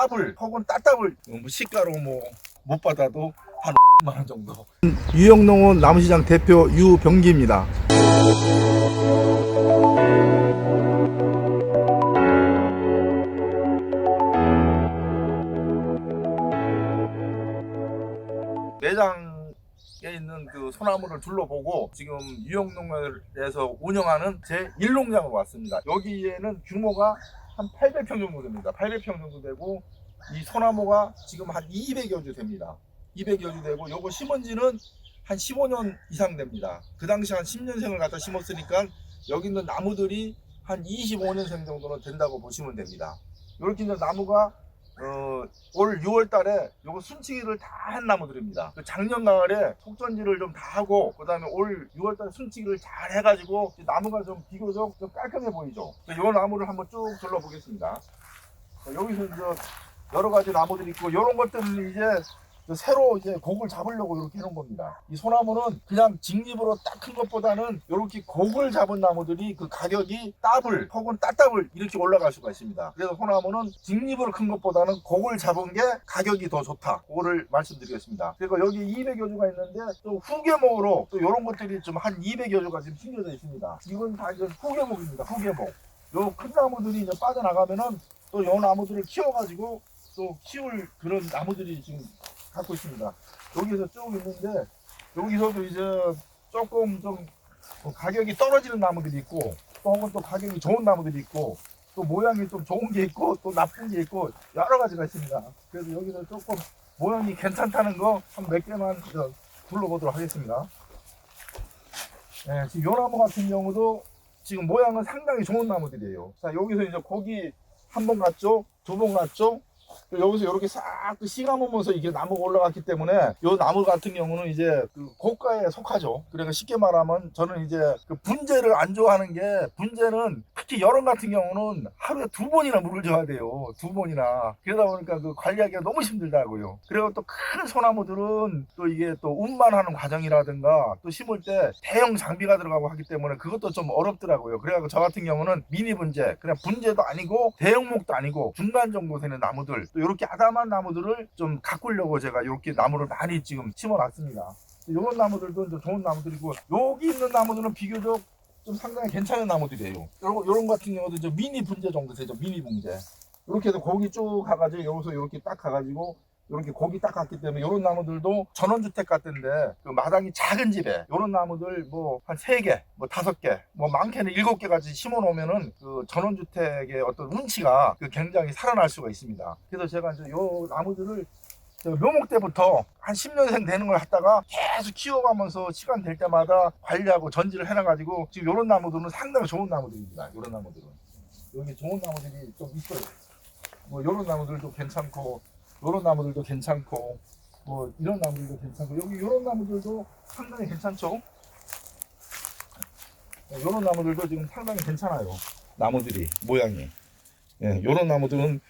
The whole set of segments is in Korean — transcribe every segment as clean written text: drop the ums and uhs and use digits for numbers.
따블 혹은 따따블 시가로 뭐 못 받아도 한 5만 원 정도. 유영농원 나무시장 대표 유병기입니다. 매장에 있는 그 소나무를 둘러보고 지금 유영농원에서 운영하는 제 1농장으로 왔습니다. 여기에는 규모가 한 800평 정도 됩니다. 800평 정도 되고 이 소나무가 지금 한 200여 주 됩니다. 200여 주 되고 요거 심은 지는 한 15년 이상 됩니다. 그 당시 한 10년생을 갖다 심었으니까 여기 있는 나무들이 한 25년생 정도는 된다고 보시면 됩니다. 이렇게 있는 나무가 올 6월 달에 요거 순치기를 다 한 나무들입니다. 작년 가을에 속전지를 좀 다 하고 그 다음에 올 6월 달에 순치기를 잘 해가지고 나무가 좀 비교적 좀 깔끔해 보이죠. 이 나무를 한번 쭉 둘러보겠습니다. 여기서 이제 여러 가지 나무들이 있고 이런 것들은 이제 새로 이제 곡을 잡으려고 이렇게 해놓은 겁니다. 이 소나무는 그냥 직립으로 딱 큰 것보다는 이렇게 곡을 잡은 나무들이 그 가격이 따블 혹은 따따블 이렇게 올라갈 수가 있습니다. 그래서 소나무는 직립으로 큰 것보다는 곡을 잡은 게 가격이 더 좋다. 그거를 말씀드리겠습니다. 그리고 여기 200여 주가 있는데 또 후계목으로 또 이런 것들이 좀 한 200여 주가 지금 심겨져 있습니다. 이건 다 이제 후계목입니다. 후계목. 요 큰 나무들이 이제 빠져나가면은 또 요 나무들을 키워가지고 또 키울 그런 나무들이 지금 갖고 있습니다. 여기서 쭉 있는데 여기서도 이제 조금 좀 가격이 떨어지는 나무들이 있고 또 혹은 또 가격이 좋은 나무들이 있고 또 모양이 좀 좋은 게 있고 또 나쁜 게 있고 여러 가지가 있습니다. 그래서 여기서 조금 모양이 괜찮다는 거 한 몇 개만 둘러보도록 하겠습니다. 네, 지금 이 나무 같은 경우도 지금 모양은 상당히 좋은 나무들이에요. 자, 여기서 이제 고기 한 번 갔죠, 두 번 갔죠. 여기서 이렇게 싹 씨가면서 이게 나무가 올라갔기 때문에 이 나무 같은 경우는 이제 그 고가에 속하죠. 그러니까 쉽게 말하면 저는 이제 그 분재를 안 좋아하는 게, 분재는 특히 여름 같은 경우는 하루에 2번이나 물을 줘야 돼요. 2번이나. 그러다 보니까 그 관리하기가 너무 힘들다고요. 그리고 또 큰 소나무들은 또 이게 또 운반하는 과정이라든가 또 심을 때 대형 장비가 들어가고 하기 때문에 그것도 좀 어렵더라고요. 그래가지고 저 같은 경우는 미니 분재, 그냥 분재도 아니고 대형목도 아니고 중간 정도 되는 나무들, 또 이렇게 아담한 나무들을 좀 가꾸려고 제가 이렇게 나무를 많이 지금 심어놨습니다. 이런 나무들도 좀 좋은 나무들이고, 여기 있는 나무들은 비교적 좀 상당히 괜찮은 나무들이에요. 요런 같은 경우도 이제 미니 분재 정도 되죠. 미니 분재. 이렇게 해서 고기 쭉 가가지고 여기서 이렇게 딱 가가지고 이렇게 고기 딱 갔기 때문에 이런 나무들도 전원주택 같은데 그 마당이 작은 집에 이런 나무들 뭐 한 3개, 뭐 5개, 뭐 많게는 7개까지 심어 놓으면은 그 전원주택의 어떤 운치가 그 굉장히 살아날 수가 있습니다. 그래서 제가 이제 요 나무들을 묘목 때부터 한 10년생 되는 걸 갖다가 계속 키워가면서 시간 될 때마다 관리하고 전지를 해놔가지고 지금 이런 나무들은 상당히 좋은 나무들입니다. 이런 나무들은 여기 좋은 나무들이 좀 있어요. 뭐 이런 나무들도 괜찮고, 이런 나무들도 괜찮고, 뭐 이런 나무들도 괜찮고, 여기 이런 나무들도 상당히 괜찮죠. 이런 나무들도 지금 상당히 괜찮아요. 나무들이 모양이. 예, 이런 나무들은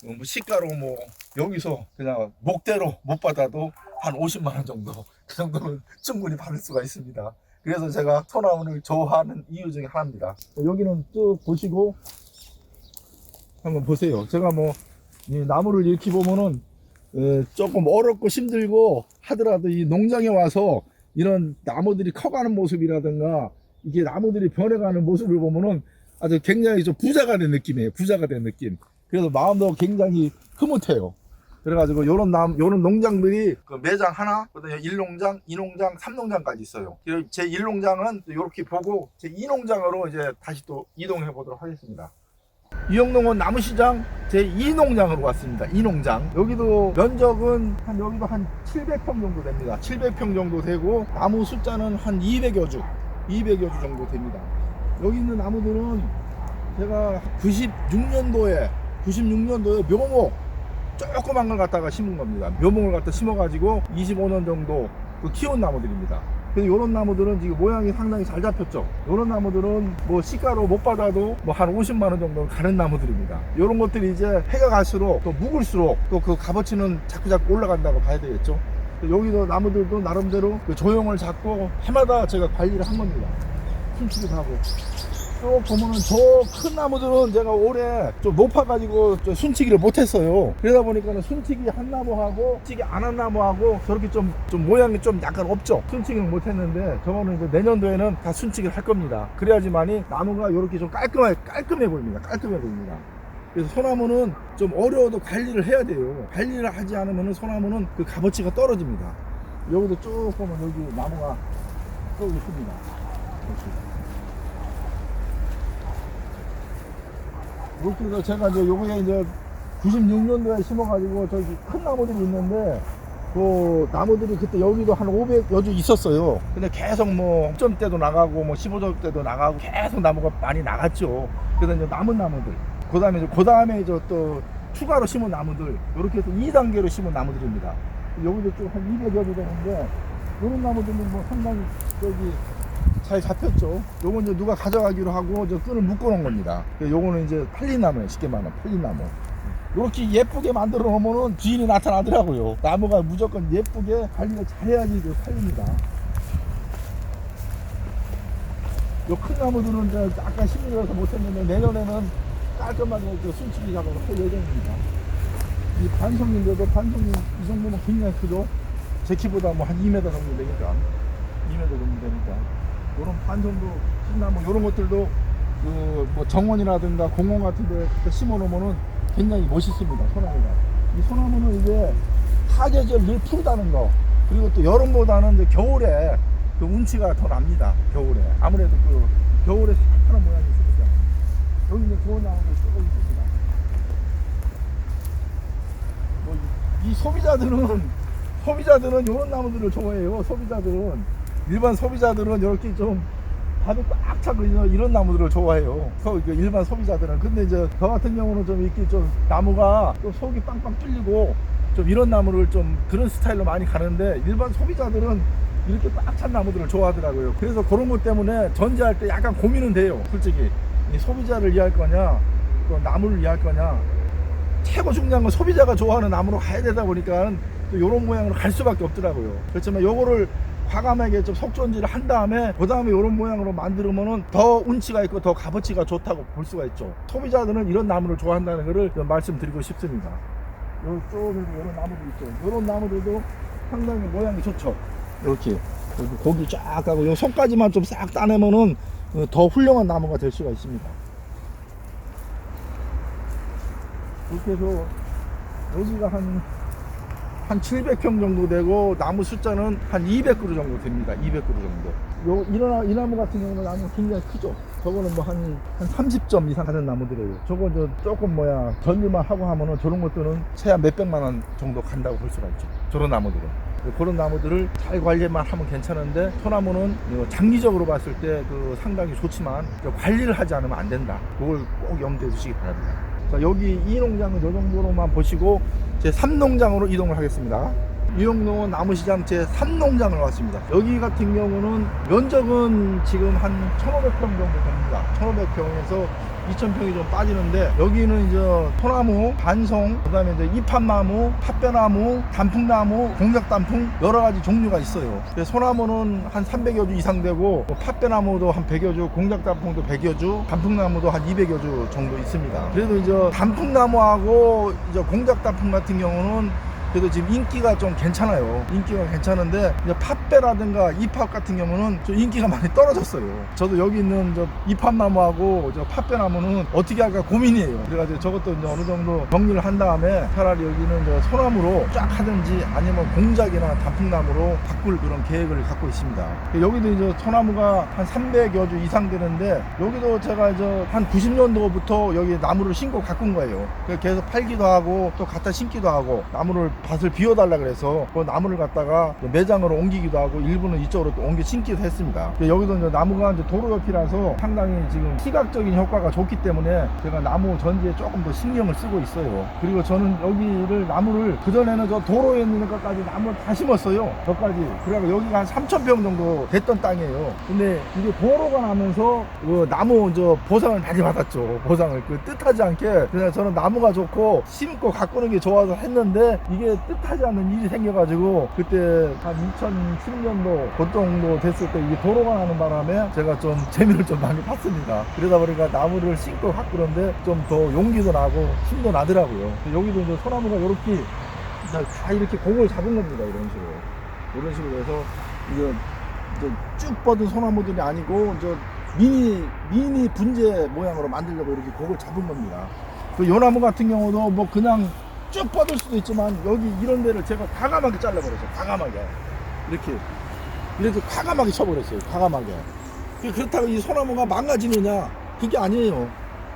뭐 시가로 뭐 여기서 그냥 목대로 못 받아도 한 50만 원 정도, 그 정도는 충분히 받을 수가 있습니다. 그래서 제가 소나무를 좋아하는 이유 중에 하나입니다. 여기는 쭉 보시고 한번 보세요. 제가 뭐 이 나무를 이렇게 보면은 조금 어렵고 힘들고 하더라도 이 농장에 와서 이런 나무들이 커가는 모습이라든가 이게 나무들이 변해가는 모습을 보면은 아주 굉장히 좀 부자가 된 느낌이에요. 부자가 된 느낌. 그래서 마음도 굉장히 흐뭇해요. 그래가지고 요런 농장들이 그 매장 하나, 그다음에 1농장, 2농장, 3농장까지 있어요. 제 1농장은 이렇게 보고 제 2농장으로 이제 다시 또 이동해 보도록 하겠습니다. 유영농원 나무시장 제 2농장으로 왔습니다. 2농장. 여기도 면적은 여기도 한 700평 정도 됩니다. 700평 정도 되고 나무 숫자는 한 200여 주 정도 됩니다. 여기 있는 나무들은 제가 96년도에 묘목 조그만 걸 갖다가 심은 겁니다. 묘목을 갖다 심어가지고 25년 정도 키운 나무들입니다. 그래서 이런 나무들은 지금 모양이 상당히 잘 잡혔죠. 이런 나무들은 뭐 시가로 못 받아도 뭐 한 50만 원 정도 가는 나무들입니다. 이런 것들이 이제 해가 갈수록 또 묵을수록 또 그 값어치는 자꾸 올라간다고 봐야 되겠죠. 여기도 나무들도 나름대로 그 조형을 잡고 해마다 제가 관리를 한 겁니다. 숨치기도 하고. 쭉 보면은 저 큰 나무들은 제가 올해 좀 높아가지고 좀 순치기를 못했어요. 그러다 보니까는 순치기 한 나무하고 순치기 안 한 나무하고 저렇게 좀 모양이 좀 약간 없죠. 순치기는 못했는데 저거는 이제 내년도에는 다 순치기를 할 겁니다. 그래야지만이 나무가 이렇게 좀 깔끔해 보입니다. 깔끔해 보입니다. 그래서 소나무는 좀 어려워도 관리를 해야 돼요. 관리를 하지 않으면 소나무는 그 값어치가 떨어집니다. 여기도 쭉 보면 여기 나무가 쭉 있습니다. 이렇게 해서 제가 이제 요게 이제 96년도에 심어가지고 저기 큰 나무들이 있는데 그 나무들이 그때 여기도 한 500여 주 있었어요. 근데 계속 뭐 10점 때도 나가고 뭐 15점 때도 나가고 계속 나무가 많이 나갔죠. 그래서 이제 남은 나무들 그 다음에 이제 또 추가로 심은 나무들 이렇게 해서 2단계로 심은 나무들입니다. 여기도 좀 한 200여 주 되는데 이런 나무들은 뭐 상당히 여기 잘 잡혔죠. 요건 이제 누가 가져가기로 하고 저 끈을 묶어 놓은 겁니다. 요거는 이제 팔린나무예요. 쉽게 말하면 팔린나무. 이렇게 예쁘게 만들어 놓으면 주인이 나타나더라고요. 나무가 무조건 예쁘게 관리를 잘해야지 이제 팔립니다. 요 큰 나무들은 이제 아까 심으려서 못했는데 내년에는 깔끔하게 순치기 작업을 할 예정입니다. 이 반송인데도 반송이 이 정도면 굉장히 크죠. 제 키보다 뭐 한 2m 정도 되니까 2m 정도 되니까 이런 반송도 신나무 이런 것들도 그 뭐 정원이라든가 공원 같은 데 심어 놓으면은 굉장히 멋있습니다. 소나무가. 이 소나무는 이제 사계절 늘 푸르다는 거 그리고 또 여름보다는 이제 겨울에 그 운치가 더 납니다. 겨울에 아무래도 그 겨울에 새파란 모양이 있으니까 여기 이제 좋은 나무도 쭉 있습니다. 뭐 이 소비자들은 이런 나무들을 좋아해요. 소비자들은 일반 소비자들은 이렇게 좀 밥이 꽉 차고 이런 나무들을 좋아해요. 일반 소비자들은. 근데 이제 저 같은 경우는 좀 이렇게 좀 나무가 좀 속이 빵빵 뚫리고 좀 이런 나무를 좀 그런 스타일로 많이 가는데 일반 소비자들은 이렇게 꽉 찬 나무들을 좋아하더라고요. 그래서 그런 것 때문에 전지할 때 약간 고민은 돼요. 솔직히 이 소비자를 위할 거냐 또 나무를 위할 거냐 최고 중요한 건 소비자가 좋아하는 나무로 가야 되다 보니까 또 이런 모양으로 갈 수밖에 없더라고요. 그렇지만 요거를 과감하게 좀 속전지를 한 다음에 그 다음에 이런 모양으로 만들면은 더 운치가 있고 더 값어치가 좋다고 볼 수가 있죠. 소비자들은 이런 나무를 좋아한다는 것을 말씀드리고 싶습니다. 요쪽에도 이런 나무도 있죠. 이런 나무들도 상당히 모양이 좋죠. 이렇게 고기 쫙 가고 요 손까지만 좀 싹 따내면은 더 훌륭한 나무가 될 수가 있습니다. 이렇게 해서 여기가 한 700평 정도 되고 나무 숫자는 한 200그루 정도 됩니다. 200그루 정도. 이 나무 같은 경우는 나무 굉장히 크죠. 저거는 뭐 한 30점 이상 하는 나무들이에요. 저거 조금 전리만 하고 하면은 저런 것들은 최하 몇백만 원 정도 간다고 볼 수가 있죠. 저런 나무들은. 그런 나무들을 잘 관리만 하면 괜찮은데 소나무는 장기적으로 봤을 때 상당히 좋지만 관리를 하지 않으면 안 된다. 그걸 꼭 염두에 두시기 바랍니다. 자, 여기 이 농장은 이 정도로만 보시고 제 3농장으로 이동을 하겠습니다. 유영농원 나무시장 제 3농장을 왔습니다. 여기 같은 경우는 면적은 지금 한 1,500평 정도 됩니다. 1,500평에서 2,000평이 좀 빠지는데 여기는 이제 소나무, 반송, 그 다음에 이제 이팝나무, 팥배나무, 단풍나무, 공작단풍 여러 가지 종류가 있어요. 소나무는 한 300여 주 이상 되고 팥배나무도 한 100여 주, 공작단풍도 100여 주, 단풍나무도 한 200여 주 정도 있습니다. 그래도 이제 단풍나무하고 이제 공작단풍 같은 경우는 그래도 지금 인기가 좀 괜찮아요. 인기가 괜찮은데 이제 팥배라든가 이팝 같은 경우는 좀 인기가 많이 떨어졌어요. 저도 여기 있는 저 이팝나무하고 저 팥배나무는 어떻게 할까 고민이에요. 그래가지고 저것도 이제 어느 정도 정리를 한 다음에 차라리 여기는 저 소나무로 쫙 하든지 아니면 공작이나 단풍나무로 바꿀 그런 계획을 갖고 있습니다. 여기도 이제 소나무가 한 300여 주 이상 되는데 여기도 제가 이제 한 90년도부터 여기 나무를 심고 가꾼 거예요. 계속 팔기도 하고 또 갖다 심기도 하고 나무를 밭을 비워달라 그래서 그 나무를 갖다가 매장으로 옮기기도 하고 일부는 이쪽으로 또 옮겨 심기도 했습니다. 여기도 이제 나무가 이제 도로 옆이라서 상당히 지금 시각적인 효과가 좋기 때문에 제가 나무 전지에 조금 더 신경을 쓰고 있어요. 그리고 저는 여기를 나무를 그전에는 저 도로에 있는 것까지 나무를 다 심었어요. 저까지. 그래서 여기가 한 3,000평 정도 됐던 땅이에요. 근데 이게 도로가 나면서 그 나무 보상을 많이 받았죠. 보상을 뜻하지 않게. 그래서 저는 나무가 좋고 심고 가꾸는 게 좋아서 했는데 이게 마음에 뜻하지 않는 일이 생겨가지고 그때 한 2010년도 그 정도 됐을 때 이게 도로가 나는 바람에 제가 좀 재미를 좀 많이 봤습니다. 그러다 보니까 나무를 심고 확 그런데 좀 더 용기도 나고 힘도 나더라고요. 여기도 이제 소나무가 이렇게 다 이렇게 곡을 잡은 겁니다. 이런 식으로 해서 이제 쭉 뻗은 소나무들이 아니고 이제 미니 분재 모양으로 만들려고 이렇게 곡을 잡은 겁니다. 그 요나무 같은 경우도 뭐 그냥 쭉 뻗을 수도 있지만 여기 이런 데를 제가 과감하게 잘라버렸어요. 과감하게 이렇게 과감하게 쳐버렸어요. 과감하게. 그렇다고 이 소나무가 망가지느냐? 그게 아니에요.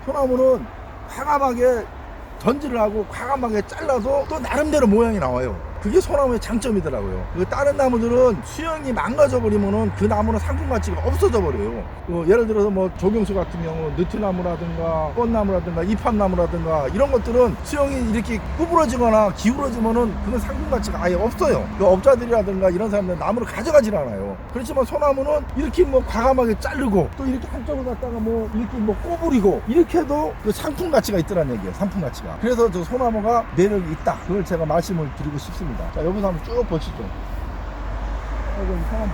소나무는 과감하게 전지를 하고 과감하게 잘라서 또 나름대로 모양이 나와요. 그게 소나무의 장점이더라고요. 다른 나무들은 수영이 망가져 버리면은 그 나무는 상품 가치가 없어져 버려요. 예를 들어서 뭐 조경수 같은 경우 느티나무라든가 꽃나무라든가 이팝나무라든가 이런 것들은 수영이 이렇게 구부러지거나 기울어지면은 그건 상품 가치가 아예 없어요. 업자들이라든가 이런 사람들은 나무를 가져가질 않아요. 그렇지만 소나무는 이렇게 뭐 과감하게 자르고 또 이렇게 한쪽을 갖다가 뭐 이렇게 뭐 꼬부리고 이렇게 해도 그 상품 가치가 있더란 얘기예요. 상품 가치가. 그래서 저 소나무가 매력이 있다. 그걸 제가 말씀을 드리고 싶습니다. 자, 여기서 한번 쭉 보시죠. 여기 소나무.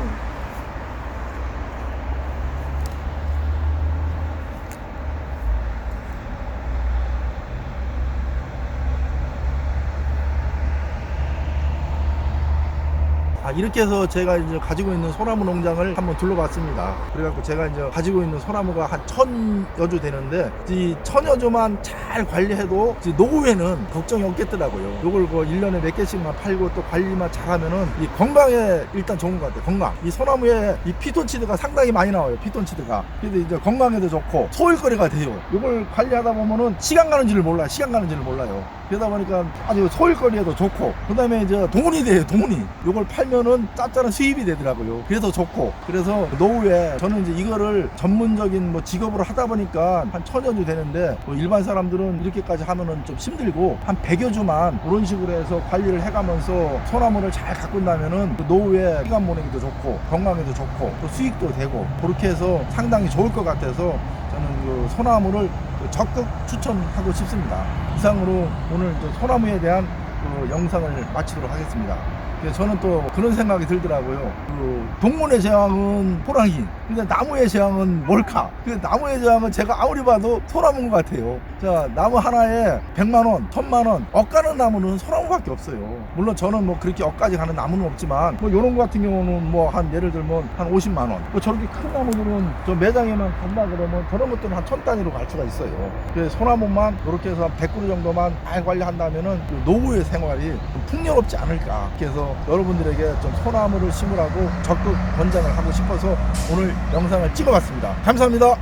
이렇게 해서 제가 이제 가지고 있는 소나무 농장을 한번 둘러봤습니다. 그래갖고 제가 이제 가지고 있는 소나무가 한 1000여 주 되는데 이 1000여 주만 잘 관리해도 노후에는 걱정이 없겠더라고요. 요걸 1년에 몇 개씩만 팔고 또 관리만 잘하면은 이 건강에 일단 좋은 것 같아요. 건강. 이 소나무에 이 피톤치드가 상당히 많이 나와요. 피톤치드가. 그래서 이제 건강에도 좋고 소일거리가 돼요. 요걸 관리하다 보면은 시간 가는 줄을 몰라요. 그러다 보니까 아주 소일거리에도 좋고 그 다음에 이제 돈이 돼요. 돈이. 요걸 팔면은 짭짤한 수입이 되더라고요. 그래서 좋고 그래서 노후에 저는 이제 이거를 전문적인 뭐 직업으로 하다 보니까 한 1000여 주 되는데 뭐 일반 사람들은 이렇게까지 하면은 좀 힘들고 한 100여 주만 그런 식으로 해서 관리를 해가면서 소나무를 잘 가꾼다면은 노후에 시간 보내기도 좋고 건강에도 좋고 또 수익도 되고 그렇게 해서 상당히 좋을 것 같아서 저는 그 소나무를 적극 추천하고 싶습니다. 이상으로 오늘 소나무에 대한 영상을 마치도록 하겠습니다. 저는 또 그런 생각이 들더라고요. 동물의 제왕은 호랑이, 근데 나무의 제왕은 몰카. 나무의 제왕은 제가 아무리 봐도 소나무인 것 같아요. 자, 나무 하나에 100만원, 1000만원, 억가는 나무는 소나무밖에 없어요. 물론 저는 뭐 그렇게 억까지 가는 나무는 없지만, 뭐 요런 거 같은 경우는 뭐 한 예를 들면 한 50만원. 뭐 저렇게 큰 나무들은 저 매장에만 간다 그러면 저런 것들은 한 1000단위로 갈 수가 있어요. 그래서 소나무만 이렇게 해서 한 100그루 정도만 잘 관리한다면은 노후의 생활이 좀 풍요롭지 않을까. 그래서 여러분들에게 좀 소나무를 심으라고 적극 권장을 하고 싶어서 오늘 영상을 찍어봤습니다. 감사합니다.